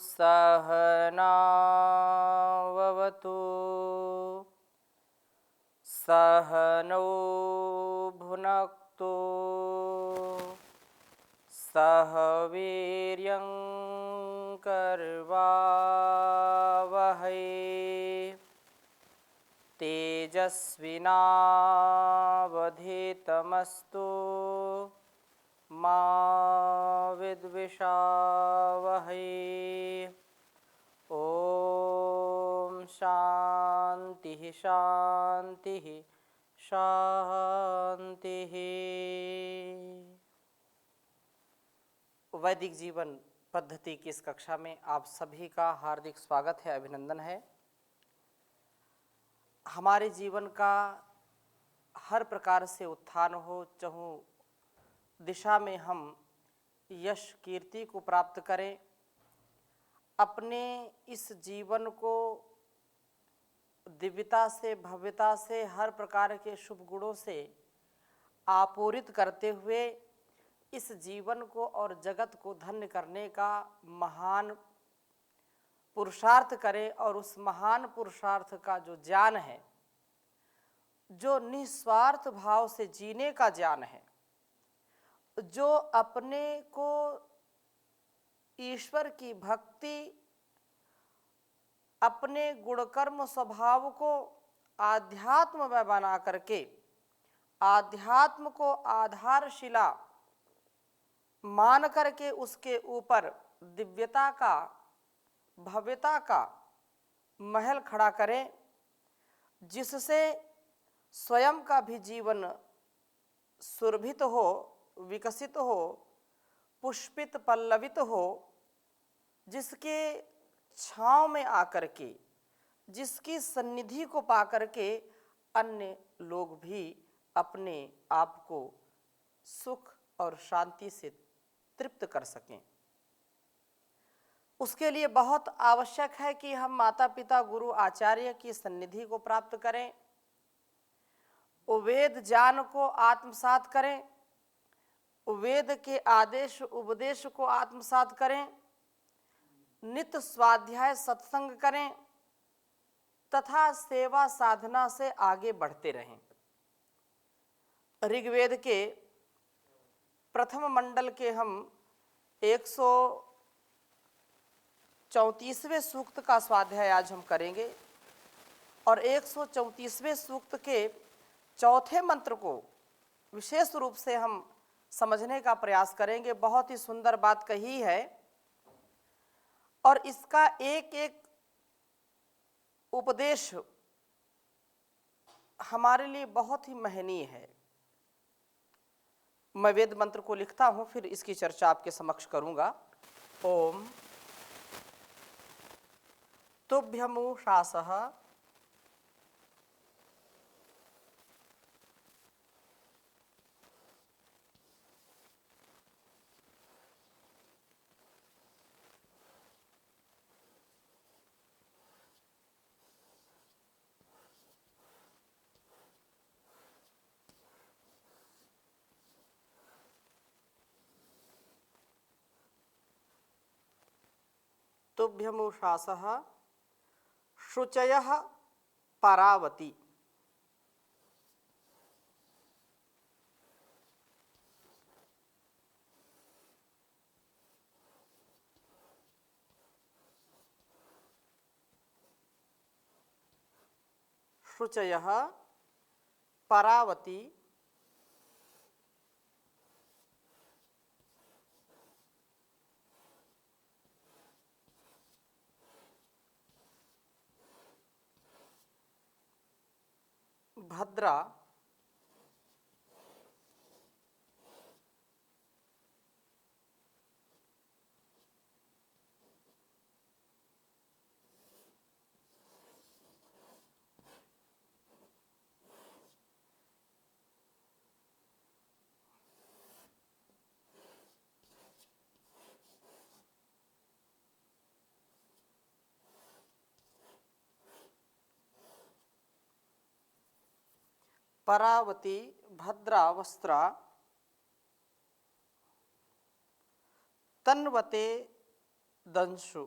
सहनाववतु सहनौ भुनक्तु सह वीर्यं करवावहै तेजस्विनावधीतमस्तु मा विद्विषावहै। ओम शांति शांति शांति। वैदिक जीवन पद्धति की इस कक्षा में आप सभी का हार्दिक स्वागत है, अभिनंदन है। हमारे जीवन का हर प्रकार से उत्थान हो, चाहूँ दिशा में हम यश कीर्ति को प्राप्त करें, अपने इस जीवन को दिव्यता से, भव्यता से, हर प्रकार के शुभ गुणों से आपूरित करते हुए इस जीवन को और जगत को धन्य करने का महान पुरुषार्थ करें। और उस महान पुरुषार्थ का जो ज्ञान है, जो निस्वार्थ भाव से जीने का ज्ञान है, जो अपने को ईश्वर की भक्ति, अपने गुणकर्म स्वभाव को आध्यात्म में बना करके आध्यात्म को आधारशिला मान करके उसके ऊपर दिव्यता का, भव्यता का महल खड़ा करें, जिससे स्वयं का भी जीवन सुरभित हो, विकसित हो, पुष्पित पल्लवित हो, जिसके छांव में आकर के, जिसकी सन्निधि को पाकर के अन्य लोग भी अपने आप को सुख और शांति से तृप्त कर सकें। उसके लिए बहुत आवश्यक है कि हम माता पिता, गुरु, आचार्य की सन्निधि को प्राप्त करें, वेद ज्ञान को आत्मसात करें, वेद के आदेश उपदेश को आत्मसात करें, नित्य स्वाध्याय सत्संग करें तथा सेवा साधना से आगे बढ़ते रहें। ऋग्वेद के प्रथम मंडल के हम 134वें सूक्त का स्वाध्याय आज हम करेंगे और 134वें सूक्त के चौथे मंत्र को विशेष रूप से हम समझने का प्रयास करेंगे। बहुत ही सुंदर बात कही है और इसका एक एक उपदेश हमारे लिए बहुत ही महनीय है। मैं वेद मंत्र को लिखता हूं, फिर इसकी चर्चा आपके समक्ष करूंगा। ओम तुभ्यमुषासः तुभ्यमुषासः शुचयः परावती। शुचयः परावती भद्रा परावती भद्रा वस्त्रा तन्वते दंशु।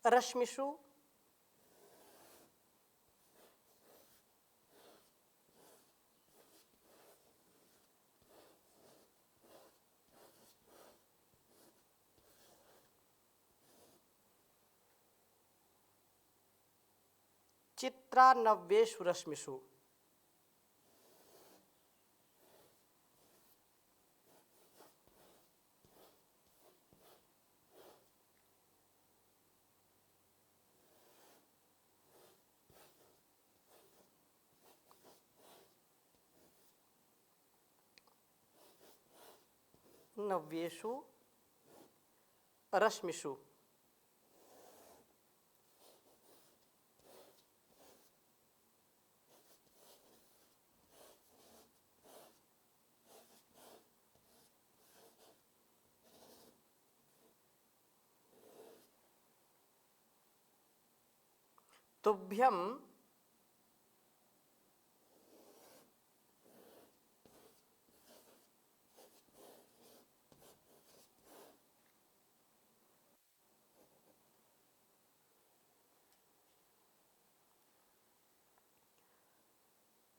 रश्मिषु, चित्रानव्येषु रश्मिषु। नव्येषु रश्मिषु। तुभ्यं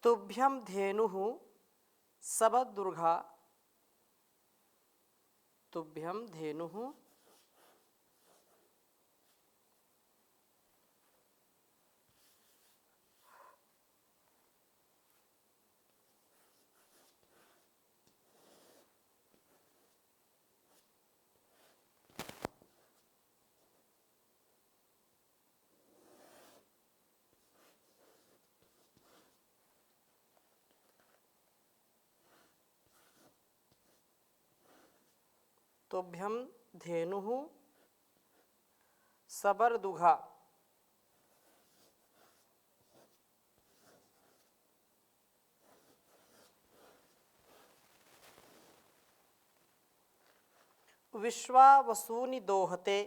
तुभ्यं धेनुः सबदुर्गा। तुभ्यं धेनुः तुभ्यं धेनुः सबरदुघा। विश्वा वसूनि दोहते।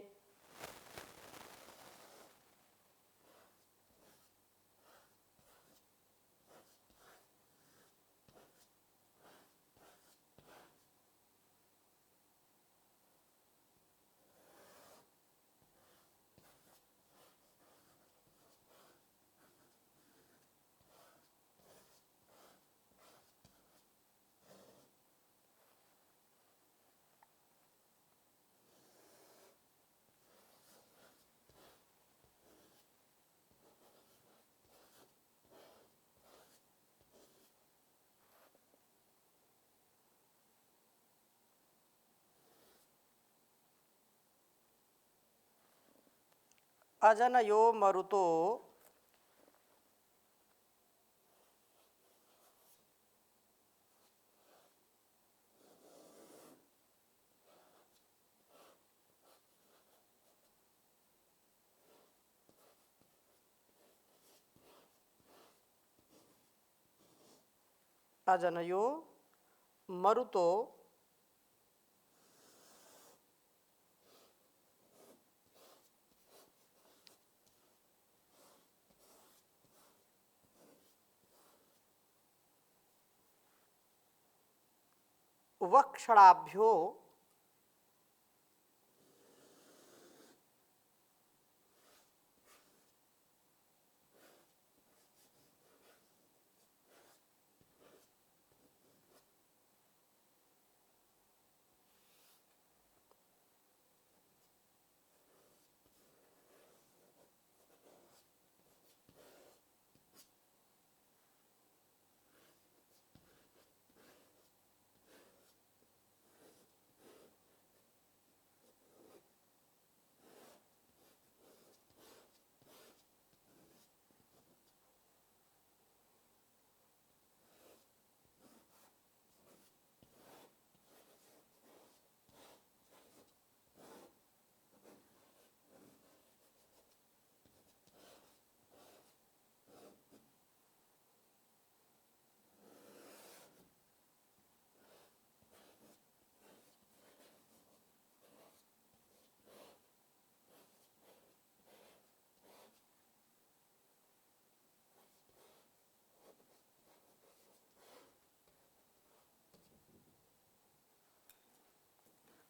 अजनयो मरुतो अजनयो मरुतो वक्षणाभ्यो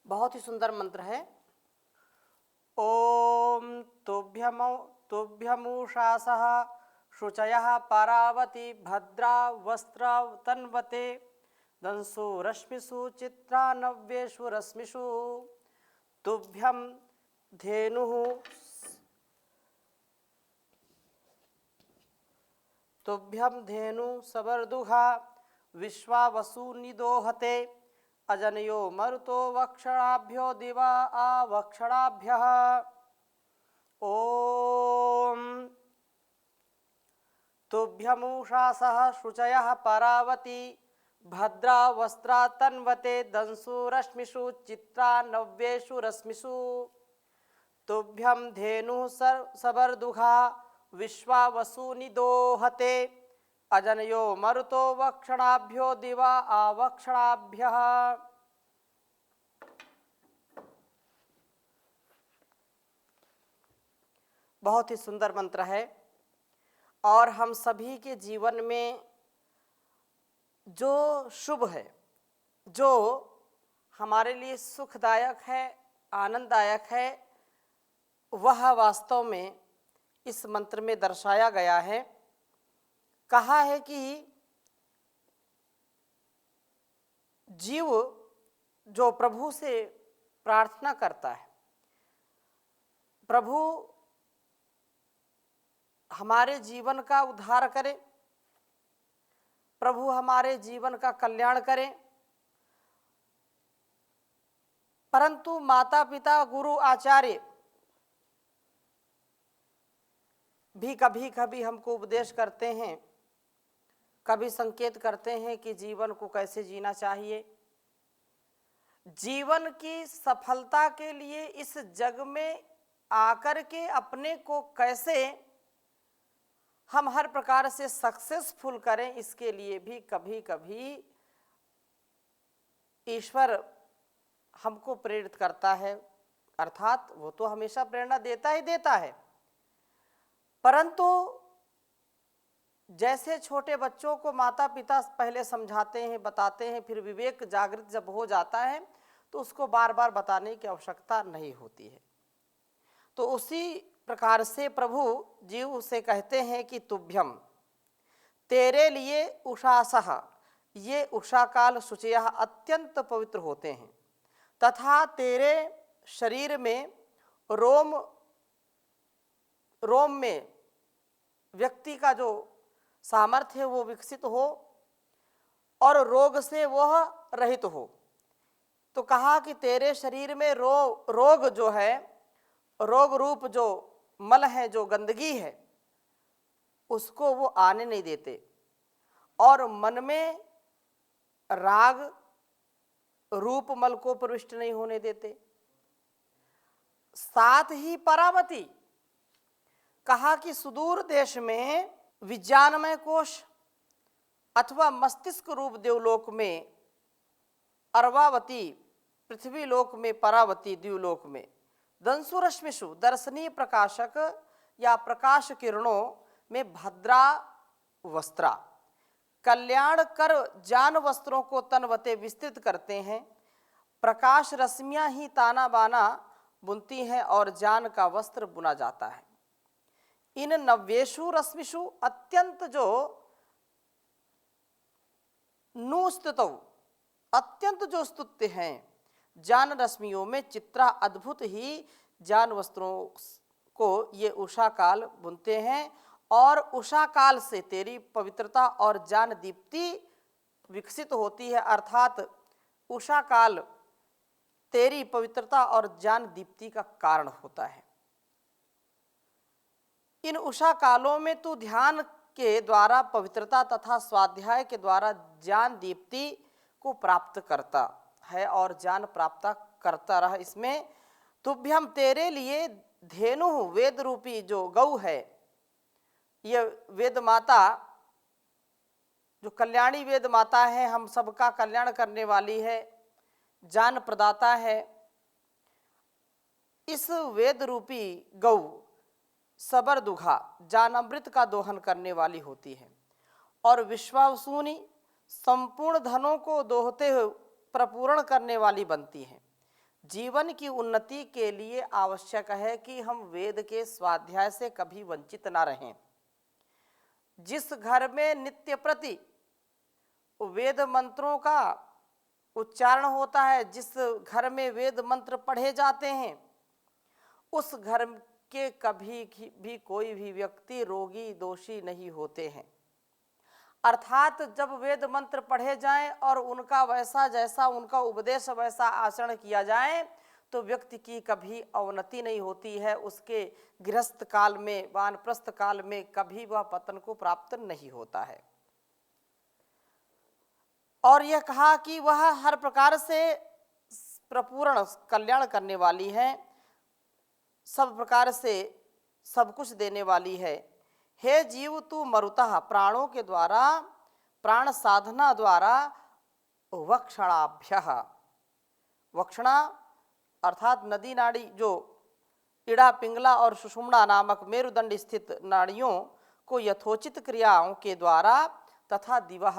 बहुत ही सुंदर मंत्र है। ओम तुभ्यमुषासः शुचयः पारावती भद्रा वस्त्र तन्वते दंसो रश्मिषु चित्रा नव्येषु रश्मिषु तुभ्यं धेनुः सवर्दुघा विश्वावसु निदोहते अजनयो मरुतो वक्षणाभ्यो दिवा आवक्षणाभ्यः ओम तुभ्यमुषासः शुचयः पारावती भद्रा वस्त्रा तन्वते दंसु रश्मिषु चित्रा नव्येषु रश्मिषु तुभ्यं धेनुः सवर्दुघा विश्वावसु निदोहते अजनयो मरुतो वक्षणाभ्यो दिवा आवक्षणाभ्यः। बहुत ही सुंदर मंत्र है और हम सभी के जीवन में जो शुभ है, जो हमारे लिए सुखदायक है, आनंददायक है, वह वास्तव में इस मंत्र में दर्शाया गया है। कहा है कि जीव जो प्रभु से प्रार्थना करता है, प्रभु हमारे जीवन का उद्धार करे, प्रभु हमारे जीवन का कल्याण करे, परंतु माता पिता गुरु आचार्य भी कभी कभी हमको उपदेश करते हैं, कभी संकेत करते हैं कि जीवन को कैसे जीना चाहिए। जीवन की सफलता के लिए इस जग में आकर के अपने को कैसे हम हर प्रकार से सक्सेसफुल करें, इसके लिए भी कभी कभी ईश्वर हमको प्रेरित करता है। अर्थात वो तो हमेशा प्रेरणा देता ही देता है, परंतु जैसे छोटे बच्चों को माता पिता पहले समझाते हैं, बताते हैं, फिर विवेक जागृत जब हो जाता है तो उसको बार बार बताने की आवश्यकता नहीं होती है। तो उसी प्रकार से प्रभु जीव से कहते हैं कि तुभ्यम, तेरे लिए उषासः, ये उषा काल शुचयः अत्यंत पवित्र होते हैं, तथा तेरे शरीर में रोम में व्यक्ति का जो सामर्थ्य है वो विकसित हो और रोग से वह रहित हो। तो कहा कि तेरे शरीर में रोग जो है, रोग रूप जो मल है, जो गंदगी है, उसको वो आने नहीं देते और मन में राग रूप मल को प्रविष्ट नहीं होने देते। साथ ही परावती, कहा कि सुदूर देश में विज्ञानमय कोश अथवा मस्तिष्क रूप देवलोक में अर्वावती, पृथ्वी लोक में परावती, द्यूलोक में दंसु रश्मिषु, दर्शनीय प्रकाशक या प्रकाश किरणों में भद्रा वस्त्रा, कल्याण कर जान वस्त्रों को तनवते विस्तृत करते हैं। प्रकाश रश्मियां ही ताना बाना बुनती हैं और जान का वस्त्र बुना जाता है। इन नव्येषु रश्मिषु, अत्यंत जो नुस्तुतौ, अत्यंत जो स्तुत्य हैं जान रश्मियों में चित्रा, अद्भुत ही जान वस्त्रों को ये उषा काल बुनते हैं और उषा काल से तेरी पवित्रता और जान दीप्ति विकसित होती है। अर्थात उषा काल तेरी पवित्रता और जान दीप्ति का कारण होता है। इन उषा कालों में तू ध्यान के द्वारा पवित्रता तथा स्वाध्याय के द्वारा ज्ञान दीप्ति को प्राप्त करता है और ज्ञान प्राप्त करता रहा। इसमें तुभ्यम, तेरे लिए धेनु, वेद रूपी जो गौ है, ये वेद माता जो कल्याणी वेद माता है, हम सबका कल्याण करने वाली है, ज्ञान प्रदाता है। इस वेद रूपी गौ सबरदुघा, ज्ञानामृत का दोहन करने वाली होती है और विश्वावसूनी, संपूर्ण धनों को दोहते हुए प्रपूर्ण करने वाली बनती है। जीवन की उन्नति के लिए आवश्यक है कि हम वेद के स्वाध्याय से कभी वंचित ना रहें। जिस घर में नित्य प्रति वेद मंत्रों का उच्चारण होता है, जिस घर में वेद मंत्र पढ़े जाते हैं, उस घर के कभी भी कोई भी व्यक्ति रोगी दोषी नहीं होते हैं। अर्थात जब वेद मंत्र पढ़े जाएं और उनका वैसा जैसा उनका उपदेश वैसा आचरण किया जाए तो व्यक्ति की कभी अवनति नहीं होती है। उसके गृहस्थ काल में, वानप्रस्थ काल में कभी वह पतन को प्राप्त नहीं होता है। और यह कहा कि वह हर प्रकार से प्रपूर्ण कल्याण करने वाली है, सब प्रकार से सब कुछ देने वाली है। हे जीव तू मरुतः प्राणों के द्वारा, प्राण साधना द्वारा वक्षणाभ्यः, वक्षणा अर्थात नदी नाड़ी, जो इड़ा पिंगला और सुषुम्ना नामक मेरुदंड स्थित नाड़ियों को यथोचित क्रियाओं के द्वारा तथा दिवह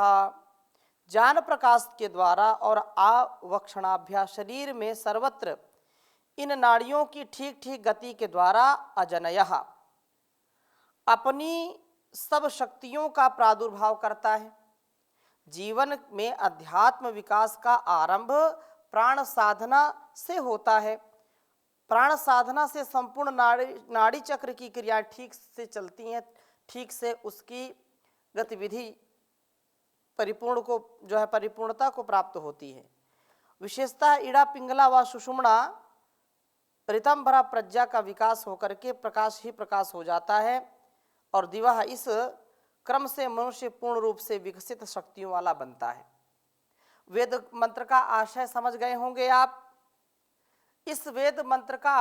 ज्ञान प्रकाश के द्वारा और आवक्षणाभ्या शरीर में सर्वत्र इन नाड़ियों की ठीक ठीक गति के द्वारा अजनयः अपनी सब शक्तियों का प्रादुर्भाव करता है। जीवन में अध्यात्म विकास का आरंभ प्राण साधना से होता है। प्राण साधना से संपूर्ण नाड़ी चक्र की क्रियाएं ठीक से चलती हैं, ठीक से उसकी गतिविधि परिपूर्ण को जो है परिपूर्णता को प्राप्त होती है। विशेषतः इड़ा पिंगला व सुषुम्ना ऋतंभरा प्रज्ञा का विकास होकर के प्रकाश ही प्रकाश हो जाता है और दिवा इस क्रम से मनुष्य पूर्ण रूप से विकसित शक्तियों वाला बनता है। वेद मंत्र का आशय समझ गए होंगे आप। इस वेद मंत्र का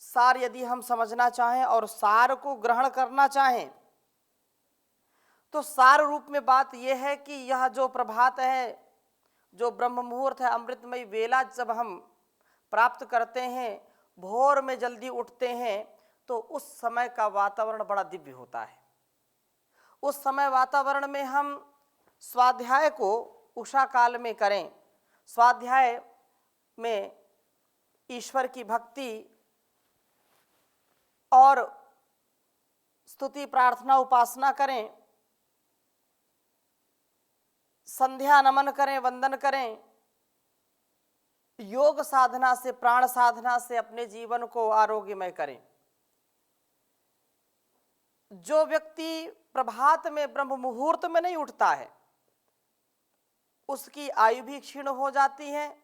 सार यदि हम समझना चाहें और सार को ग्रहण करना चाहें तो सार रूप में बात यह है कि यह जो प्रभात है, जो ब्रह्म मुहूर्त है, अमृतमयी वेला जब हम प्राप्त करते हैं, भोर में जल्दी उठते हैं, तो उस समय का वातावरण बड़ा दिव्य होता है। उस समय वातावरण में हम स्वाध्याय को उषा काल में करें, स्वाध्याय में ईश्वर की भक्ति और स्तुति प्रार्थना उपासना करें, संध्या नमन करें, वंदन करें, योग साधना से, प्राण साधना से अपने जीवन को आरोग्यमय करें। जो व्यक्ति प्रभात में ब्रह्म मुहूर्त में नहीं उठता है उसकी आयु भी क्षीण हो जाती है,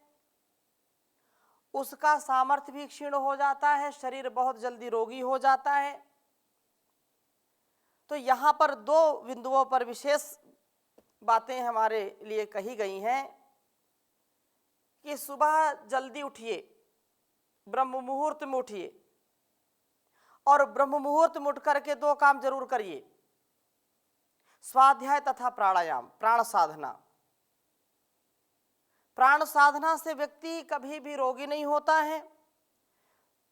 उसका सामर्थ्य भी क्षीण हो जाता है, शरीर बहुत जल्दी रोगी हो जाता है। तो यहाँ पर दो बिंदुओं पर विशेष बातें हमारे लिए कही गई हैं कि सुबह जल्दी उठिए, ब्रह्म मुहूर्त में उठिए और ब्रह्म मुहूर्त में उठ करके दो काम जरूर करिए, स्वाध्याय तथा प्राणायाम, प्राण साधना। प्राण साधना से व्यक्ति कभी भी रोगी नहीं होता है,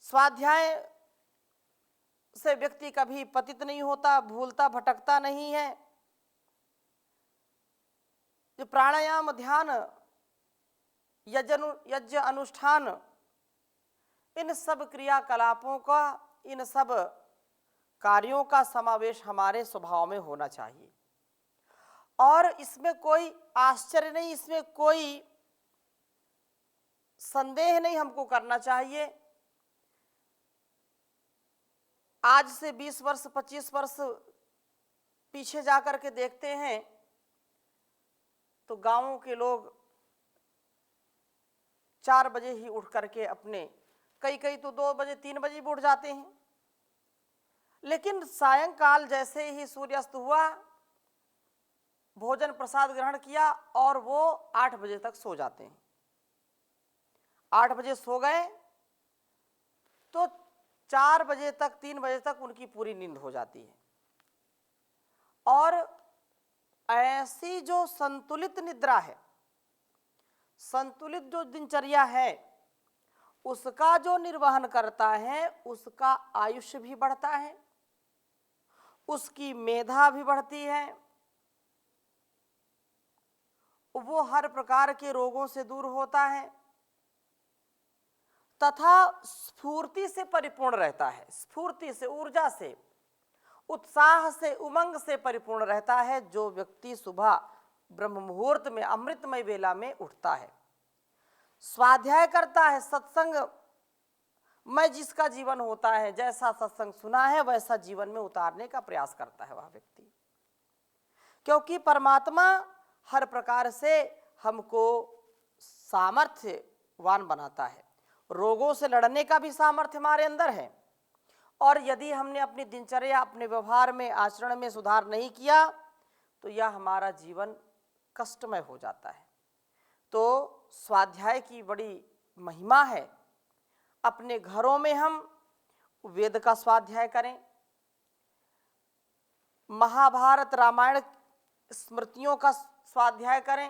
स्वाध्याय से व्यक्ति कभी पतित नहीं होता, भूलता भटकता नहीं है। जो प्राणायाम, ध्यान, यज्ञ अनुष्ठान, इन सब क्रियाकलापों का, इन सब कार्यों का समावेश हमारे स्वभाव में होना चाहिए और इसमें कोई आश्चर्य नहीं, इसमें कोई संदेह नहीं हमको करना चाहिए। आज से 20 वर्ष 25 वर्ष पीछे जाकर के देखते हैं तो गांवों के लोग 4 बजे ही उठ करके अपने, कई तो 2 बजे 3 बजे भी उठ जाते हैं, लेकिन सायंकाल जैसे ही सूर्यास्त हुआ, भोजन प्रसाद ग्रहण किया और वो 8 बजे तक सो जाते हैं। 8 बजे सो गए तो 4 बजे तक, 3 बजे तक उनकी पूरी नींद हो जाती है। और ऐसी जो संतुलित निद्रा है, संतुलित जो दिनचर्या है, उसका जो निर्वहन करता है उसका आयुष्य भी बढ़ता है, उसकी मेधा भी बढ़ती है, वो हर प्रकार के रोगों से दूर होता है। तथा स्फूर्ति से परिपूर्ण रहता है। स्फूर्ति से, ऊर्जा से, उत्साह से, उमंग से परिपूर्ण रहता है जो व्यक्ति सुबह ब्रह्म मुहूर्त में, अमृतमय वेला में उठता है, स्वाध्याय करता है। सत्संग में जिसका जीवन होता है, जैसा सत्संग सुना है वैसा जीवन में उतारने का प्रयास करता है वह व्यक्ति, क्योंकि परमात्मा हर प्रकार से हमको सामर्थ्यवान बनाता है। रोगों से लड़ने का भी सामर्थ्य हमारे अंदर है, और यदि हमने अपनी दिनचर्या, अपने व्यवहार में, आचरण में सुधार नहीं किया तो यह हमारा जीवन कष्टमय हो जाता है। तो स्वाध्याय की बड़ी महिमा है। अपने घरों में हम वेद का स्वाध्याय करें, महाभारत रामायण स्मृतियों का स्वाध्याय करें,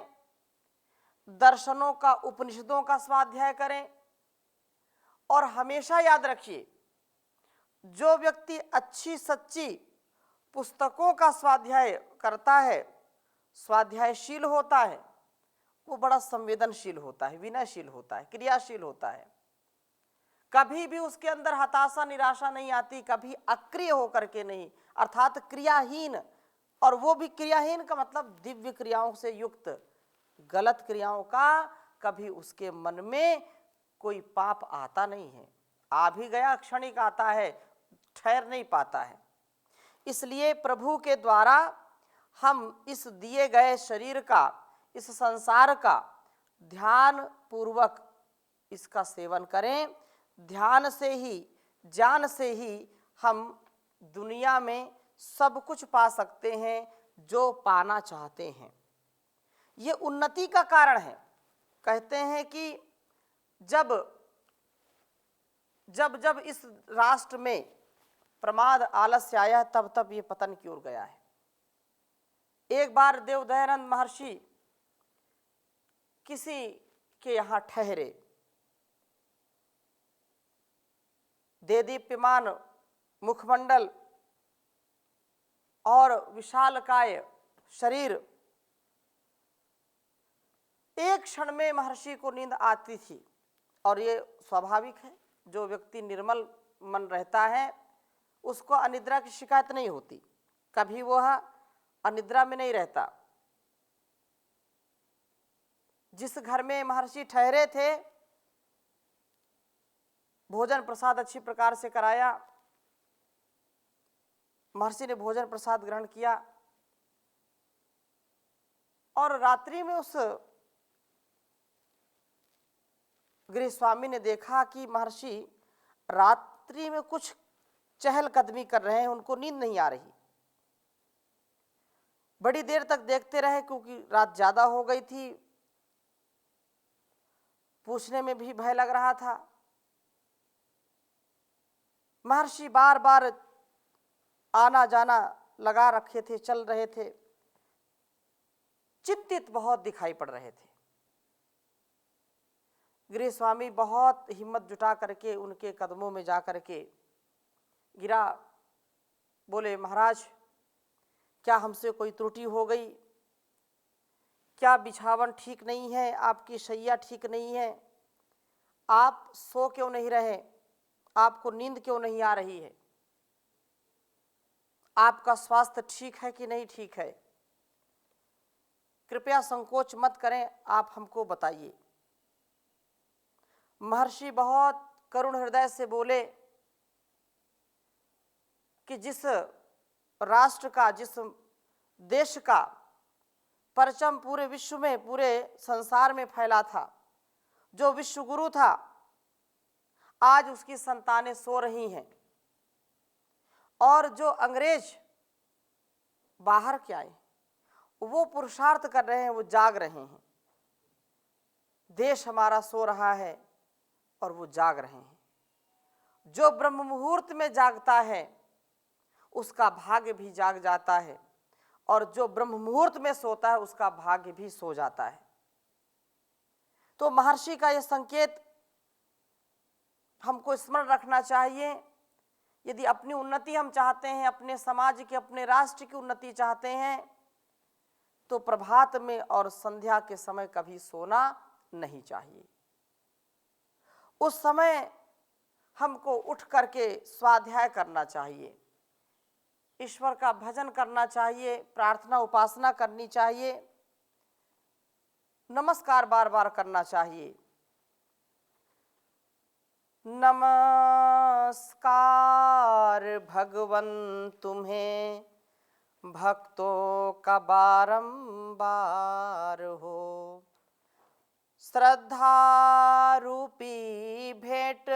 दर्शनों का, उपनिषदों का स्वाध्याय करें। और हमेशा याद रखिए, जो व्यक्ति अच्छी सच्ची पुस्तकों का स्वाध्याय करता है, स्वाध्यायशील होता है, वो बड़ा संवेदनशील होता है, विनयशील होता है, क्रियाशील होता है। कभी भी उसके अंदर हताशा, निराशा नहीं आती, कभी अक्रिय होकर के नहीं, अर्थात क्रियाहीन। और वो भी क्रियाहीन का मतलब दिव्य क्रियाओं से युक्त। गलत क्रियाओं का कभी उसके मन में कोई पाप आता नहीं है, आ भी गया क्षणिक आता है, ठहर नहीं पाता है। इसलिए प्रभु के द्वारा हम इस दिए गए शरीर का, इस संसार का ध्यान पूर्वक इसका सेवन करें। ध्यान से ही, ज्ञान से ही हम दुनिया में सब कुछ पा सकते हैं जो पाना चाहते हैं। ये उन्नति का कारण है। कहते हैं कि जब जब जब इस राष्ट्र में प्रमाद, आलस्य आया, तब तब ये पतन की ओर गया है। एक बार देवदयानंद महर्षि किसी के यहाँ ठहरे, देदीप्यमान मुखमंडल और विशालकाय शरीर। एक क्षण में महर्षि को नींद आती थी, और ये स्वाभाविक है, जो व्यक्ति निर्मल मन रहता है उसको अनिद्रा की शिकायत नहीं होती, कभी वह अनिद्रा में नहीं रहता। जिस घर में महर्षि ठहरे थे, भोजन प्रसाद अच्छी प्रकार से कराया, महर्षि ने भोजन प्रसाद ग्रहण किया, और रात्रि में उस गृह स्वामी ने देखा कि महर्षि रात्रि में कुछ चहलकदमी कर रहे हैं, उनको नींद नहीं आ रही। बड़ी देर तक देखते रहे, क्योंकि रात ज्यादा हो गई थी, पूछने में भी भय लग रहा था। महर्षि बार बार आना जाना लगा रखे थे, चल रहे थे, चिंतित बहुत दिखाई पड़ रहे थे। गृह स्वामी बहुत हिम्मत जुटा करके उनके कदमों में जा करके गिरा, बोले, महाराज, क्या हमसे कोई त्रुटि हो गई? क्या बिछावन ठीक नहीं है? आपकी शैया ठीक नहीं है? आप सो क्यों नहीं रहे? आपको नींद क्यों नहीं आ रही है? आपका स्वास्थ्य ठीक है कि नहीं ठीक है? कृपया संकोच मत करें, आप हमको बताइए। महर्षि बहुत करुण हृदय से बोले कि जिस राष्ट्र का, जिस देश का परचम पूरे विश्व में, पूरे संसार में फैला था, जो विश्व गुरु था, आज उसकी संतानें सो रही हैं, और जो अंग्रेज बाहर के आए वो पुरुषार्थ कर रहे हैं, वो जाग रहे हैं। देश हमारा सो रहा है और वो जाग रहे हैं। जो ब्रह्म मुहूर्त में जागता है उसका भाग्य भी जाग जाता है, और जो ब्रह्म मुहूर्त में सोता है उसका भाग्य भी सो जाता है। तो महर्षि का यह संकेत हमको स्मरण रखना चाहिए। यदि अपनी उन्नति हम चाहते हैं, अपने समाज की, अपने राष्ट्र की उन्नति चाहते हैं, तो प्रभात में और संध्या के समय कभी सोना नहीं चाहिए। उस समय हमको उठ करके स्वाध्याय करना चाहिए, ईश्वर का भजन करना चाहिए, प्रार्थना उपासना करनी चाहिए, नमस्कार बार बार करना चाहिए। नमस्कार भगवन तुम्हें, भक्तों का बारंबार हो। श्रद्धा रूपी भेंट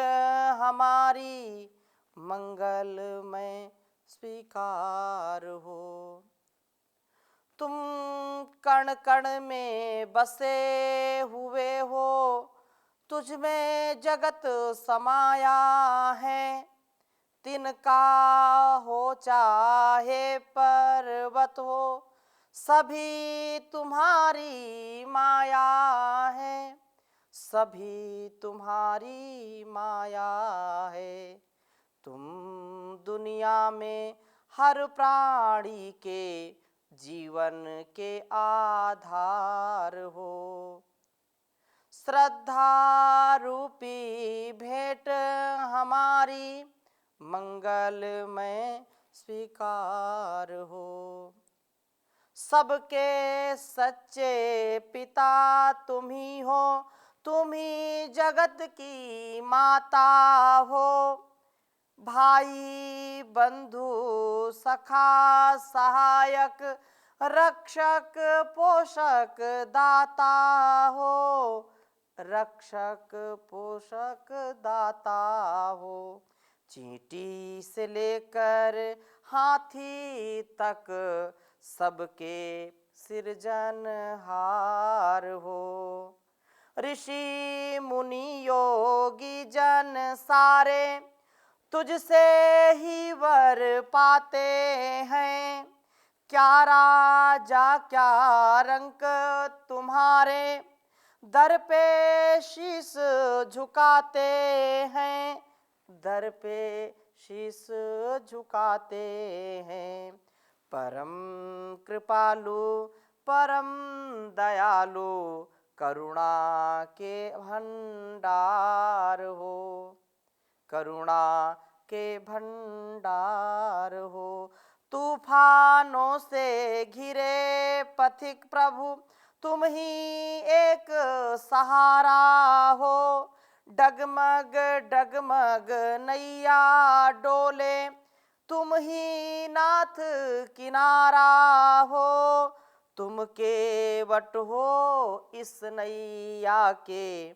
हमारी, मंगलमय स्वीकार हो। तुम कण कण में बसे हुए हो, तुझ में जगत समाया है। तिनका हो चाहे पर्वत हो, सभी तुम्हारी माया है, सभी तुम्हारी माया है। तुम दुनिया में हर प्राणी के जीवन के आधार हो। श्रद्धा रूपी भेंट हमारी, मंगलमय स्वीकार हो। सबके सच्चे पिता तुम ही हो, तुम ही जगत की माता हो। भाई बंधु सखा सहायक, रक्षक पोषक दाता हो, रक्षक पोषक दाता हो। चींटी से लेकर हाथी तक, सबके सृजनहार हो। ऋषि मुनि योगी जन सारे, तुझसे ही वर पाते हैं। क्या राजा क्या रंक तुम्हारे, दर पे शीस झुकाते हैं, दर पे शीस झुकाते हैं। परम कृपालु परम दयालु, करुणा के भंडार हो, करुणा के भंडार हो। तूफानों से घिरे पथिक प्रभु, तुम ही एक सहारा हो। डगमग डगमग नैया डोले, तुम ही नाथ किनारा हो। तुम केवट हो इस नैया के,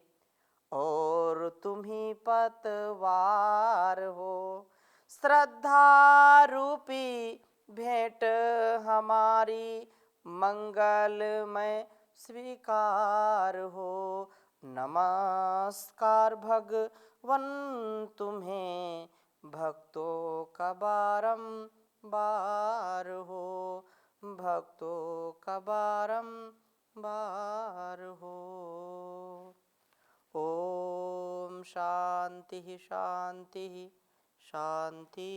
और तुम ही पतवार हो। श्रद्धा रूपी भेंट हमारी, मंगलमय स्वीकार हो। नमस्कार भगवन तुम्हें, भक्तों का बारंबार हो, भक्तों का बारंबार हो। ओम शांति शांति शांति।